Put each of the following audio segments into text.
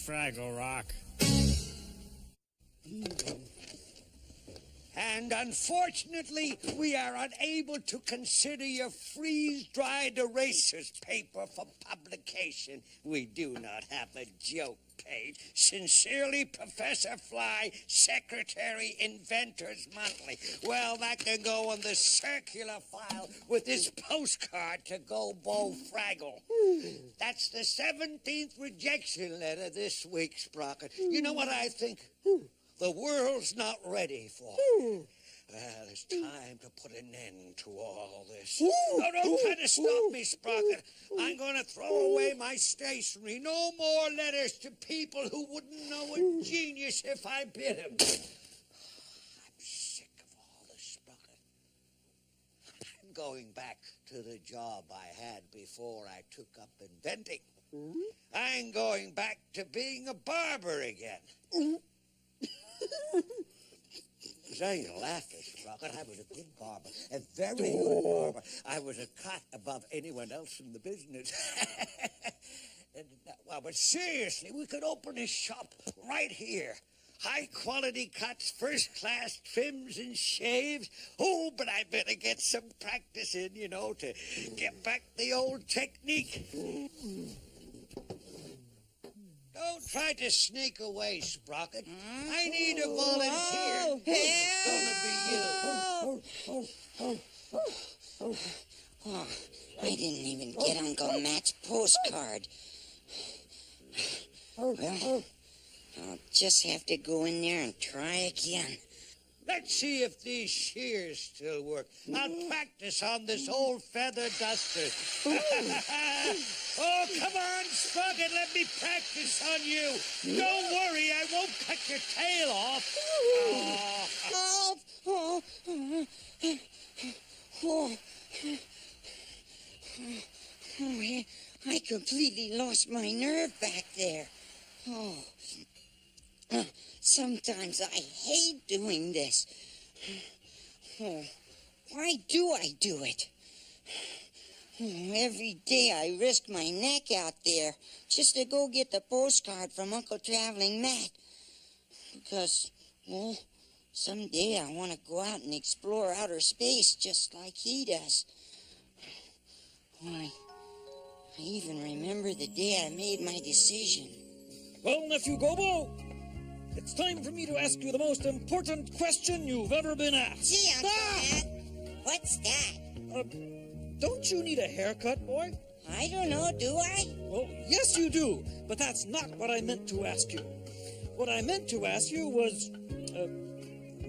Fraggle Rock. And unfortunately, we are unable to consider your freeze-dried erasers paper for publication. We do not have a joke page. Sincerely, Professor Fly, Secretary, Inventors Monthly. Well, that can go on the circular file with this postcard to Gobo Fraggle. That's the 17th rejection letter this week, Sprocket. You know what I think? The world's not ready for it. Well, it's time to put an end to all this. No, don't try to stop me, Sprocket. I'm going to throw away my stationery. No more letters to people who wouldn't know a genius if I bid him. I'm sick of all this, Sprocket. I'm going back to the job I had before I took up inventing. I'm going back to being a barber again. Say, you're laughing, Sprocket. I was a good barber, a very good barber. I was a cut above anyone else in the business. Well, but seriously, we could open a shop right here. High-quality cuts, first-class trims and shaves. Oh, but I better get some practice in, you know, to get back the old technique. Don't try to sneak away, Sprocket. I need a volunteer. It's gonna be you. Oh, I didn't even get Uncle Matt's postcard. Well, I'll just have to go in there and try again. Let's see if these shears still work. I'll practice on this old feather duster. Oh, come on, Sprocket, let me practice on you. Don't worry, I won't cut your tail off. I completely lost my nerve back there. Sometimes I hate doing this. Why do I do it? Every day I risk my neck out there just to go get the postcard from Uncle Traveling Matt. Because, well, someday I want to go out and explore outer space just like he does. Why, I even remember the day I made my decision. Well, Nephew Gobo, it's time for me to ask you the most important question you've ever been asked. Gee, Uncle Matt, what's that? Don't you need a haircut, boy? I don't know, do I? Well, yes you do, but that's not what I meant to ask you. What I meant to ask you was,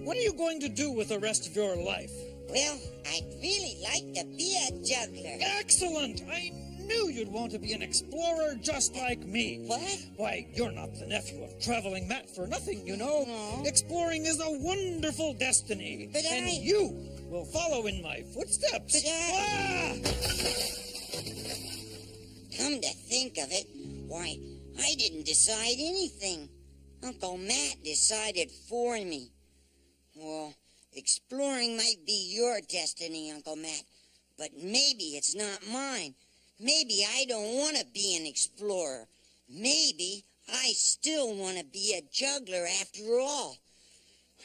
what are you going to do with the rest of your life? Well, I'd really like to be a juggler. Excellent! I knew you'd want to be an explorer just like me. What? Why, you're not the nephew of Traveling Matt for nothing, you know. No. Exploring is a wonderful destiny. But and you will follow in my footsteps. But Come to think of it, why, I didn't decide anything. Uncle Matt decided for me. Well, exploring might be your destiny, Uncle Matt, but maybe it's not mine. Maybe I don't want to be an explorer. Maybe I still want to be a juggler after all.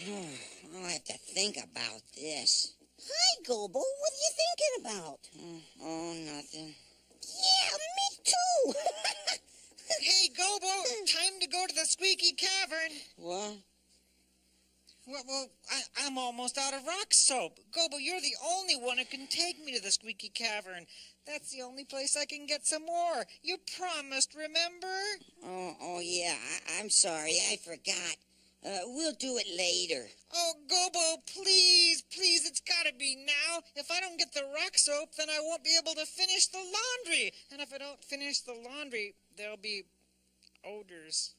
I'll have to think about this. Hi, Gobo. What are you thinking about? Oh, nothing. Yeah, me too. Hey, Gobo, time to go to the Squeaky Cavern. What? Well, I'm almost out of rock soap. Gobo, you're the only one who can take me to the Squeaky Cavern. That's the only place I can get some more. You promised, remember? Oh yeah, I'm sorry, I forgot. We'll do it later. Oh, Gobo, please, it's gotta be now. If I don't get the rock soap, then I won't be able to finish the laundry. And if I don't finish the laundry, there'll be odors.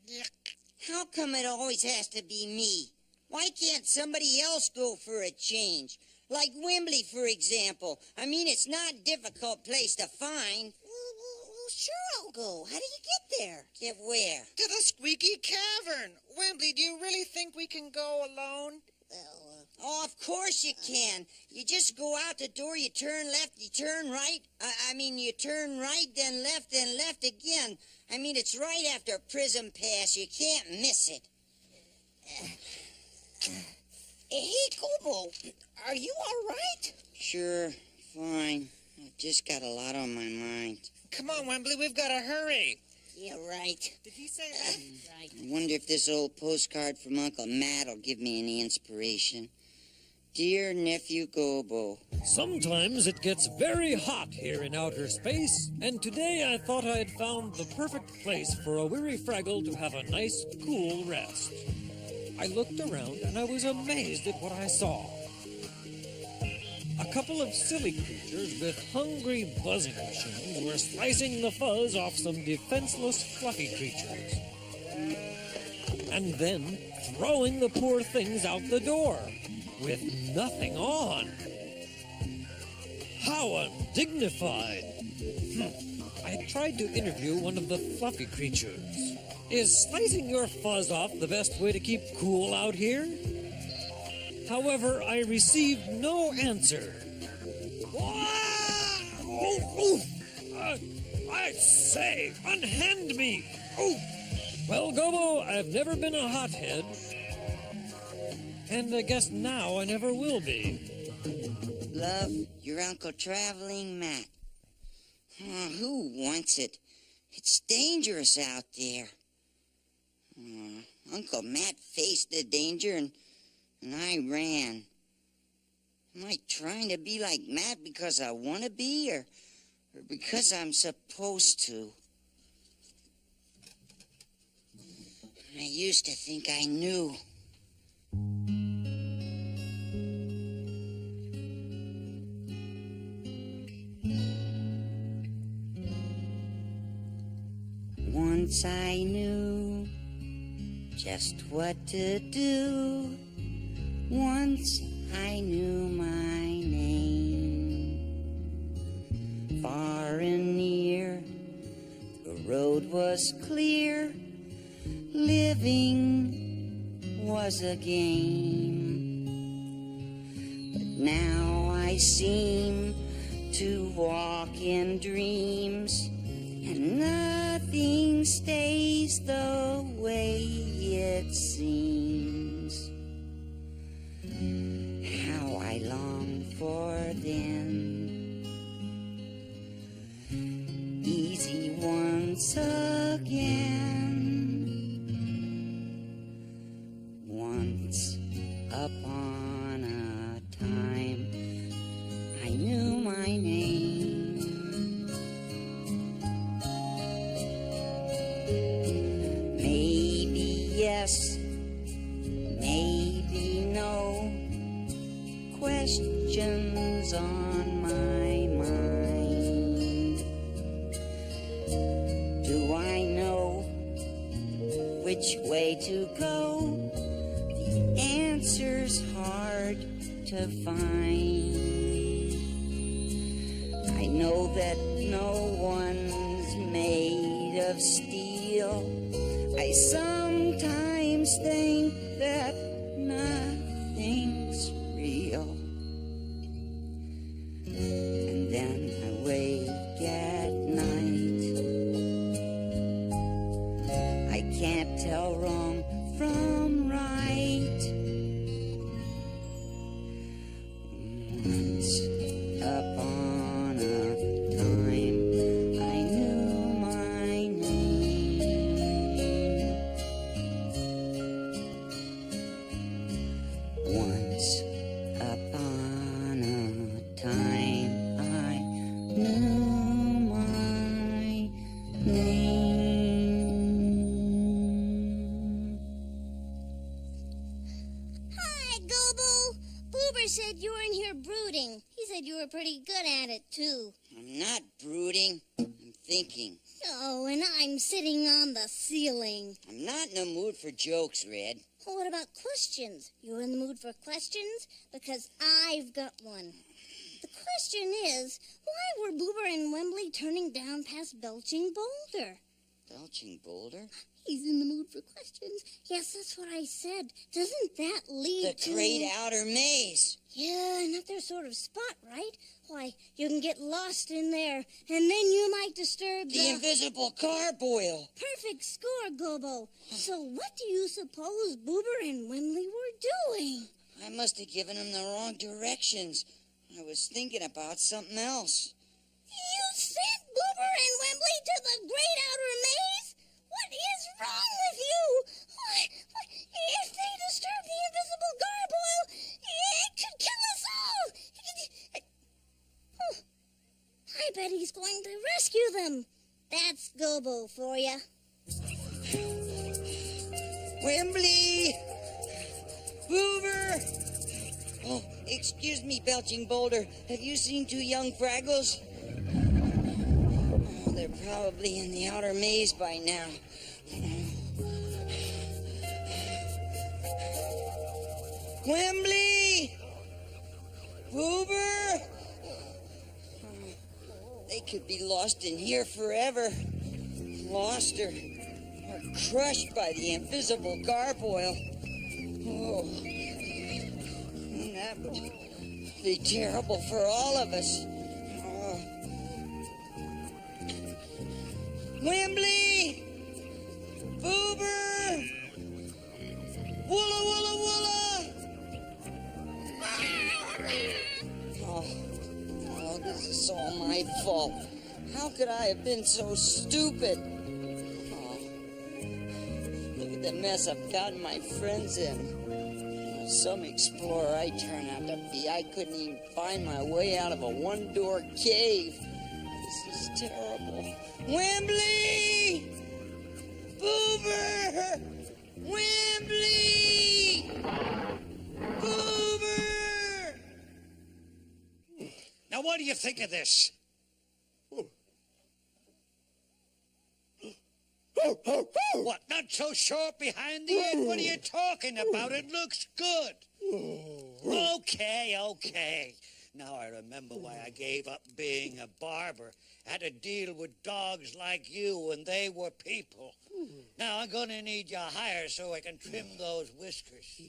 Yuck. How come it always has to be me? Why can't somebody else go for a change? Like Wembley, for example. I mean, it's not a difficult place to find. Well, sure I'll go. How do you get there? Get where? To the Squeaky Cavern. Wembley, do you really think we can go alone? Well, Oh, of course you can. You just go out the door, you turn left, you turn right. You turn right, then left again. I mean, it's right after Prism Pass. You can't miss it. hey, Gobo, are you all right? Sure, fine. I've just got a lot on my mind. Come on, Wembley, we've got to hurry. Yeah, right. Did he say that? Right. I wonder if this old postcard from Uncle Matt will give me any inspiration. Dear Nephew Gobo, Sometimes it gets very hot here in outer space, and today I thought I had found the perfect place for a weary Fraggle to have a nice, cool rest. I looked around and I was amazed at what I saw. A couple of silly creatures with hungry buzzing machines were slicing the fuzz off some defenseless fluffy creatures. And then throwing the poor things out the door, with nothing on. How undignified. I tried to interview one of the fluffy creatures. Is slicing your fuzz off the best way to keep cool out here? However, I received no answer. I say, unhand me! Oh! Well, Gobo, I've never been a hothead. And I guess now I never will be. love, your Uncle Traveling Matt. Who wants it? It's dangerous out there. Uncle Matt faced the danger and I ran. Am I trying to be like Matt because I want to be or because I'm supposed to? I used to think I knew. Once I knew just what to do. Once I knew my name. Far and near, the road was clear. Living was a game. But now I seem to walk in dreams, and nothing stays the way it seems. How I long for then. Easy once again. Once upon a time, I knew my name. Maybe yes, maybe no. Questions on my mind. Do I know which way to go? The answer's hard to find. I know that no one's made of steel. I sometimes think that nothing's real. And then I wake at night. I can't tell wrong from right. Boober said you were in here brooding. He said you were pretty good at it, too. I'm not brooding. I'm thinking. Oh, and I'm sitting on the ceiling. I'm not in the mood for jokes, Red. Well, what about questions? You're in the mood for questions? Because I've got one. The question is, why were Boober and Wembley turning down past Belching Boulder? Belching Boulder? He's in the mood for questions. Yes, that's what I said. Doesn't that lead to... The Great Outer Maze. Yeah, another sort of spot, right? Why, you can get lost in there, and then you might disturb The invisible gargoyle. Perfect score, Gobo. So what do you suppose Boober and Wembley were doing? I must have given him the wrong directions. I was thinking about something else. You sent Boober and Wembley to the Great Outer Maze? What is wrong with you? Why, if they disturb the invisible gargoyle, it could kill us all. Oh, I bet he's going to rescue them. That's Gobo for you. Wembley! Hoover! Oh, excuse me, Belching Boulder. Have you seen two young Fraggles? Oh, they're probably in the outer maze by now. Wembley! Hoover! They could be lost in here forever. Lost or crushed by the invisible gargoyle. Oh, that would be terrible for all of us. Oh. Wembley! Boober! Woola, woola, woola! Oh, this is all my fault. How could I have been so stupid? Oh, look at the mess I've gotten my friends in. Some explorer I turn out to be. I couldn't even find my way out of a one-door cave. This is terrible. Wembley! Boober! Wembley! Boober! Now, what do you think of this? What, not so sharp behind the ears? What are you talking about? It looks good. Okay. Now I remember why I gave up being a barber. Had to deal with dogs like you, and they were people. Now I'm gonna need your hire so I can trim those whiskers.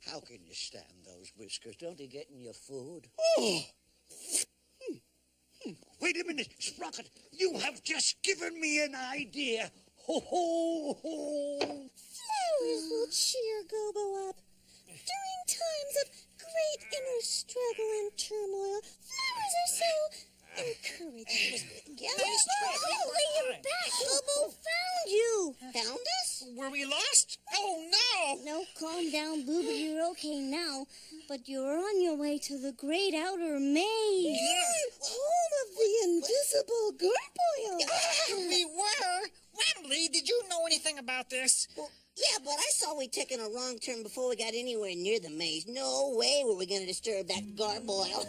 How can you stand those whiskers? Don't they get in your food? Wait a minute, Sprocket. You have just given me an idea. Ho, ho, ho. Flowers will cheer Gobo up. During times of great inner struggle and turmoil, flowers are so encouraging. Wembley, you're back. Gobo found you. Found us? Were we lost? Oh, no! No, calm down, Boober. You're okay now. But you're on your way to the Great Outer Maze. Home of the invisible gargoyle. We were? Wembley, did you know anything about this? Well, yeah, but I saw we'd taken a wrong turn before we got anywhere near the maze. No way were we going to disturb that gargoyle.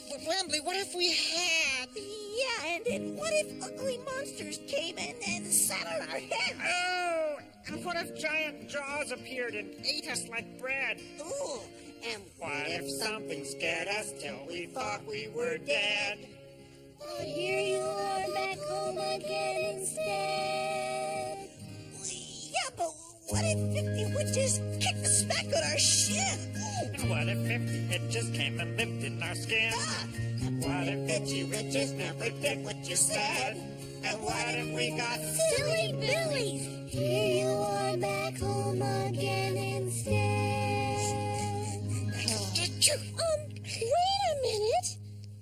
But Wembley, what if we had? Yeah, and then what if ugly monsters came in and sat on our heads? Oh, and what if giant jaws appeared and ate us like bread? Ooh, and What if something scared us till we thought we were dead? But here you are back home again instead. Yeah, but what if 50 witches kicked us back on our shin? And what if 50 hitches came and lived in our skin? What if itchy riches never did what you said? And what if we got Silly Billies, here you are back home again instead. Wait a minute.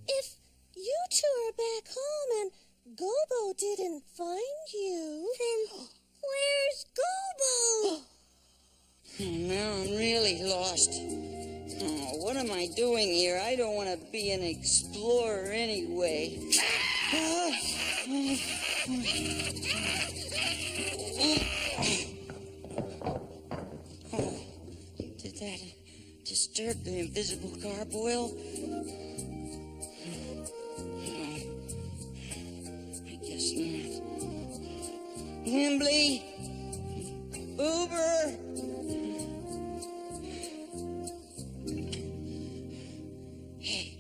If you two are back home and Gobo didn't find you, then where's Gobo? Now I'm really lost. Oh, what am I doing here? I don't want to be an explorer anyway. The invisible gargoyle? No. I guess not. Wimbley! Uber! Hey.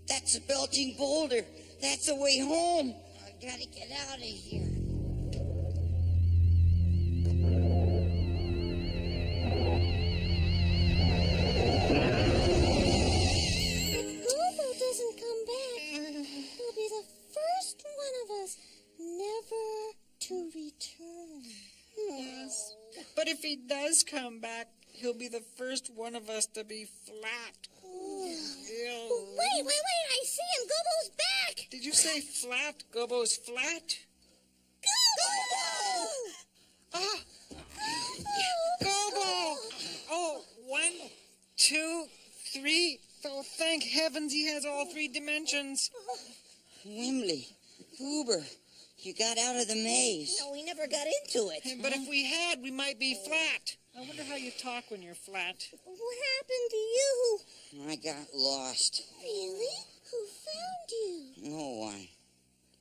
That's a belching boulder. That's the way home. I gotta get out of here. If Gobo doesn't come back, he'll be the first one of us never to return. Yes. But if he does come back, he'll be the first one of us to be flat. Ew. Wait, I see him. Gobo's back. Did you say flat? Gobo's flat? Gobo! Ah! Gobo! Oh, 1, 2, 3. Oh, thank heavens he has all 3 dimensions. Wimbley, Uber, you got out of the maze. No, we never got into it. But if we had, we might be flat. I wonder how you talk when you're flat. What happened to you? I got lost. Really? Who found you? No one.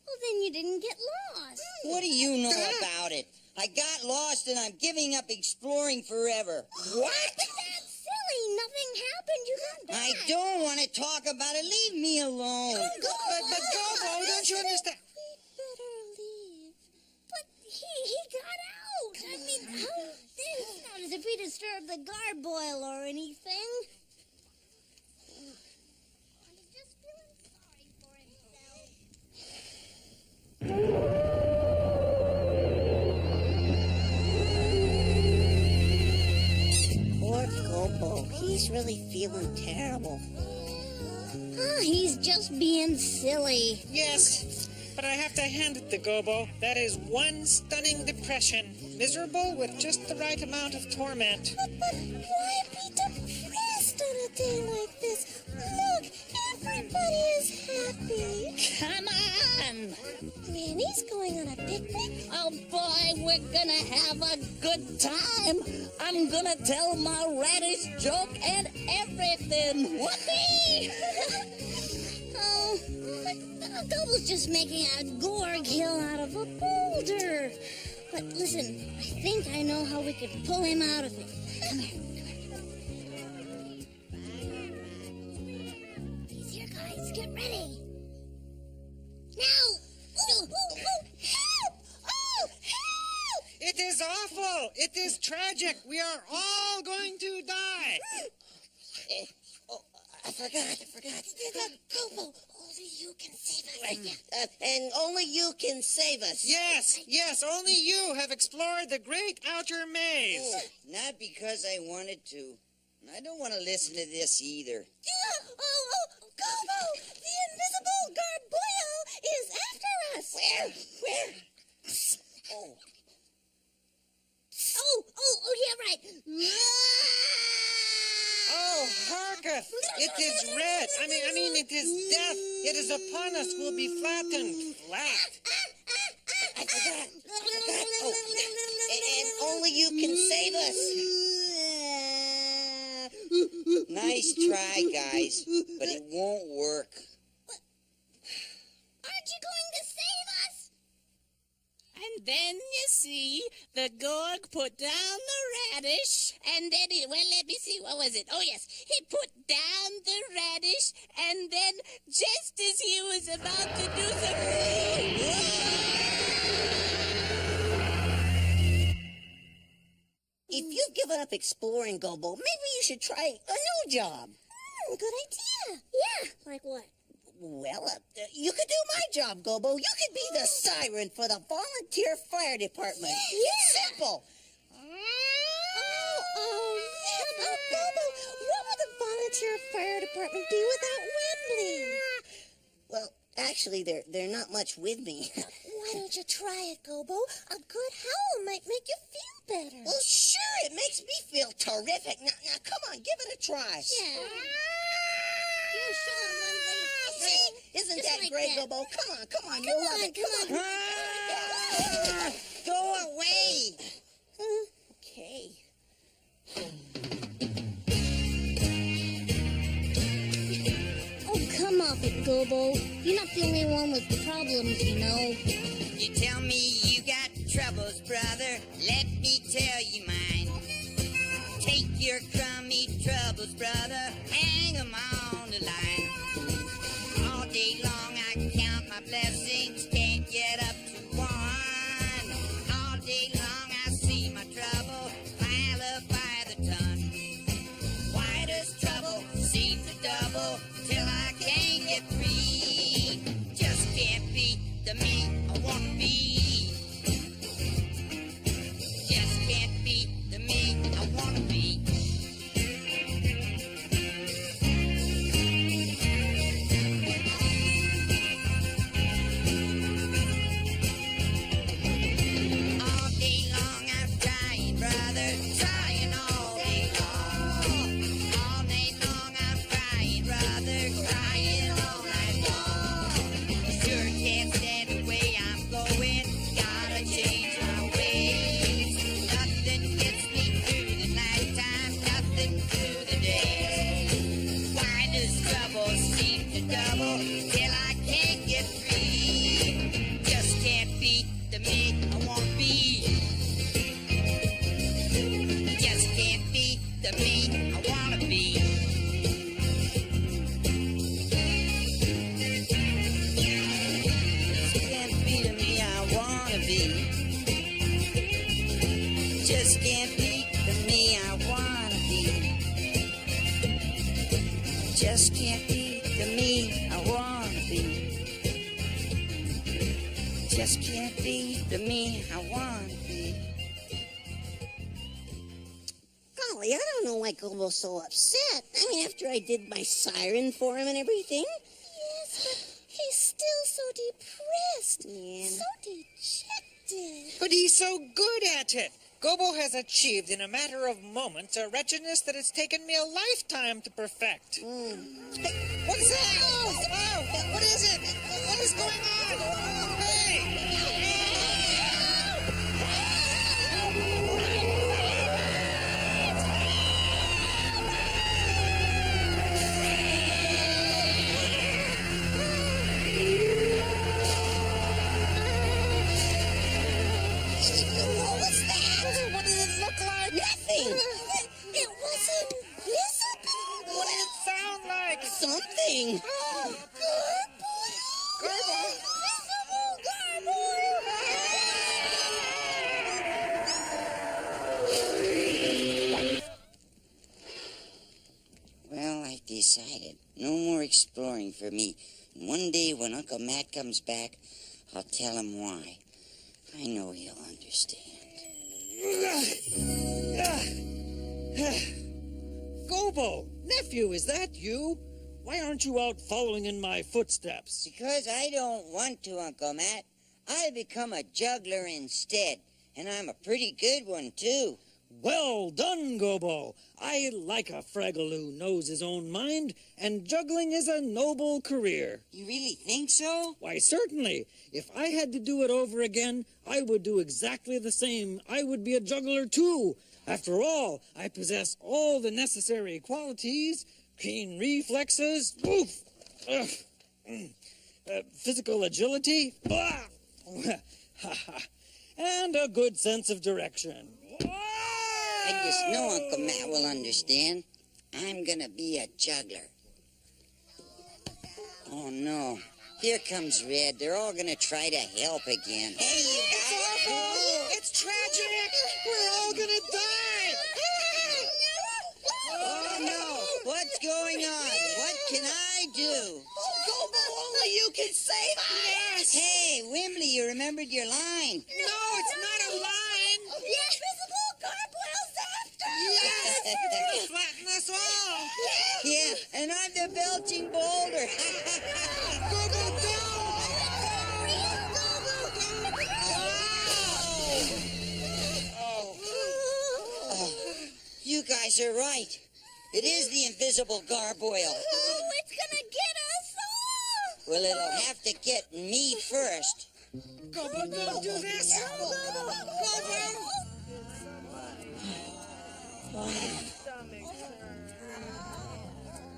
Well, then you didn't get lost. What do you know about it? I got lost and I'm giving up exploring forever. What? That's silly. Nothing happened. You got back. I don't want to talk about it. Leave me alone. But Gobo, don't you understand? We better leave. But he got out. I mean, it's not as if we disturbed the gargoyle or anything. He's just feeling sorry for himself. Poor Gobo. He's really feeling terrible. He's just being silly. Yes, but I have to hand it to Gobo. That is one stunning depression. Miserable with just the right amount of torment. But why be depressed on a day like this? Look, everybody is happy. Come on! Granny's going on a picnic. Oh boy, we're gonna have a good time. I'm gonna tell my radish joke and everything. Whoopee! Oh, but Gobo's just making a gorg hill out of a boulder. But listen, I think I know how we could pull him out of it. Come here. He's here, guys. Get ready. Now! Oh, help! Oh, help! It is awful. It is tragic. We are all going to die. I forgot. Gobo, only you can save us. And only you can save us. Yes, only you have explored the great outer maze. Not because I wanted to. I don't want to listen to this either. Oh, Gobo! The invisible gargoyle is after us! Where? Oh, yeah, right. Oh, harketh! It is red. I mean, it is death. It is upon us. We'll be flattened. Flat. I forgot. Oh, and only you can save us. Nice try, guys, but it won't work. Aren't you going to save us? And then you see, the Gorg put down the radish, and then let me see, what was it? Oh yes, he put down the radish, and then just as he was about to do If you've given up exploring, Gobo, maybe you should try a new job. Good idea. Yeah, like what? Well, you could do my job, Gobo. You could be the siren for the volunteer fire department. Yeah. Simple. Oh, Gobo, what would the volunteer fire department do without Wembley? Well, actually, they're not much with me. Why don't you try it, Gobo? A good howl might make you feel better. Well, sure, it makes me feel terrific. Now, come on, give it a try. Yeah. You should, Wembley. See? Isn't Just that like great, that. Gobo? Come on, you'll love it. Come on. Go away! Okay. Gobo. You're not the only one with problems, you know. You tell me you got troubles, brother. Let me tell you mine. Take your crummy troubles, brother. Hang 'em on the line. All day long I count my blessings. Can't get up to one. All day long I see my trouble pile up by the ton. Why does trouble seem to double till I can't get free? Just can't be the me I want to be. Just can't be the me I want to be. All day long I'm trying, brother, trying all day long. All night long I'm crying, brother, crying all night long. Sure can't stand the way I'm going, gotta change my ways. Nothing gets me through the nighttime, nothing through the day. Why does trouble seem to double till I can't get free? Just can't be the me I want to be. Just can't be the me I want to be. Just can't be the me I want to be. Just can't be the me I want to be. Just can't be the me I want to be. Just can't be the me I want to be. Golly, I don't know why Gobo's so upset. I mean, after I did my siren for him and everything. Yes, but he's still so depressed. Yeah. So dejected. But he's so good at it. Gobo has achieved in a matter of moments a wretchedness that it's taken me a lifetime to perfect. Hey, what is that? Oh, what is it? What is going on? Hey! What was that? What did it look like? Nothing. It was invisible. What did it sound like? Something. Gargoyle? Well, I decided. No more exploring for me. And one day when Uncle Matt comes back, I'll tell him why. I know he'll understand. Gobo, nephew, is that you? Why aren't you out following in my footsteps? Because I don't want to, Uncle Matt. I've become a juggler instead. And I'm a pretty good one, too. Well done, Gobo. I like a Fraggle who knows his own mind, and juggling is a noble career. You really think so? Why, certainly. If I had to do it over again, I would do exactly the same. I would be a juggler, too. After all, I possess all the necessary qualities: keen reflexes, physical agility, and a good sense of direction. I just know Uncle Matt will understand. I'm gonna be a juggler. Oh, no. Here comes Red. They're all gonna try to help again. Hey, you guys! It's tragic! We're all gonna die! Oh, no! What's going on? What can I do? Gobo, only you can save us. Yes! Hey, Wimbley, you remembered your line. No, it's not a line! The invisible gargoyle's after Yes! It's gonna flatten us all! Yeah, and I'm the belching boulder. Gobo, down! You guys are right. It is the invisible gargoyle. Oh, it's gonna get us all! Well, it'll have to get me first. Gobo, don't do this!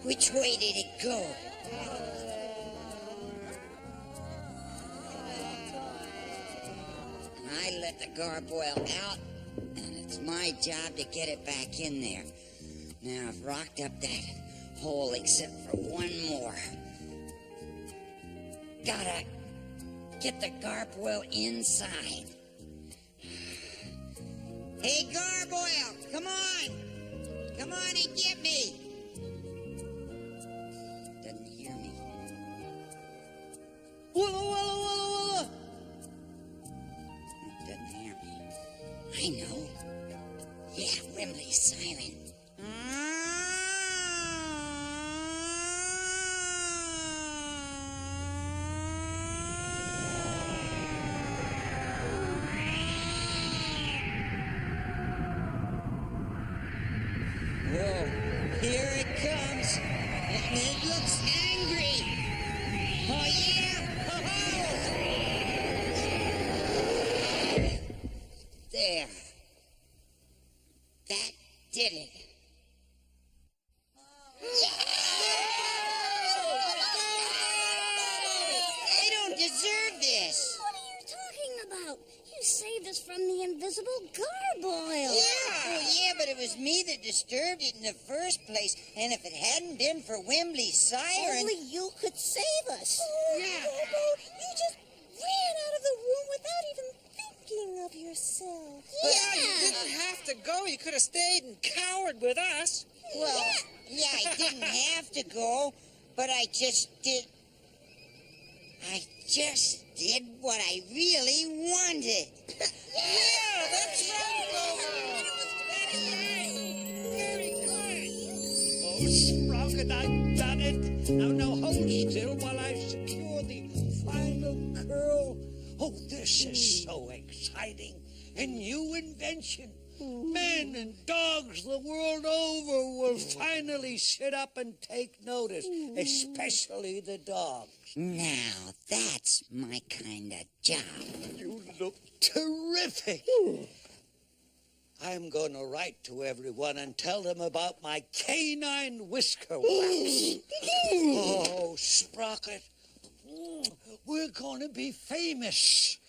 Which way did it go? let the gargoyle out, and it's my job to get it back in there. Now, I've rocked up that hole except for one more. Gotta get the gargoyle inside. Hey, gargoyle, come on! Come on and get me! Doesn't hear me. Walla, walla, walla, walla! Doesn't hear me. I know. Yeah, Wembley's silent. Whoa, here it comes. And it looks angry. Oh, yeah! Ho-ho! There. That did it. I don't deserve this. What are you talking about? You saved us from the invisible gargoyle. Yeah, but it was me that disturbed it in the first place. And if it hadn't been for Wembley's siren... Only you could save us. Oh, Gobo, you just ran out of the room without even thinking of yourself. Yeah, you didn't have to go. You could have stayed and cowered with us. Well, yeah, I didn't have to go, but I just did what I really wanted. Yeah, that's right, Gobo. Very good. Oh, Sprocket, I've done it. Now hold still while I secure the final curl. Oh, this is so exciting. A new invention. Men and dogs the world over will finally sit up and take notice, especially the dogs. Now, that's my kind of job. You look terrific. I'm going to write to everyone and tell them about my canine whisker wax. Oh, Sprocket, we're going to be famous.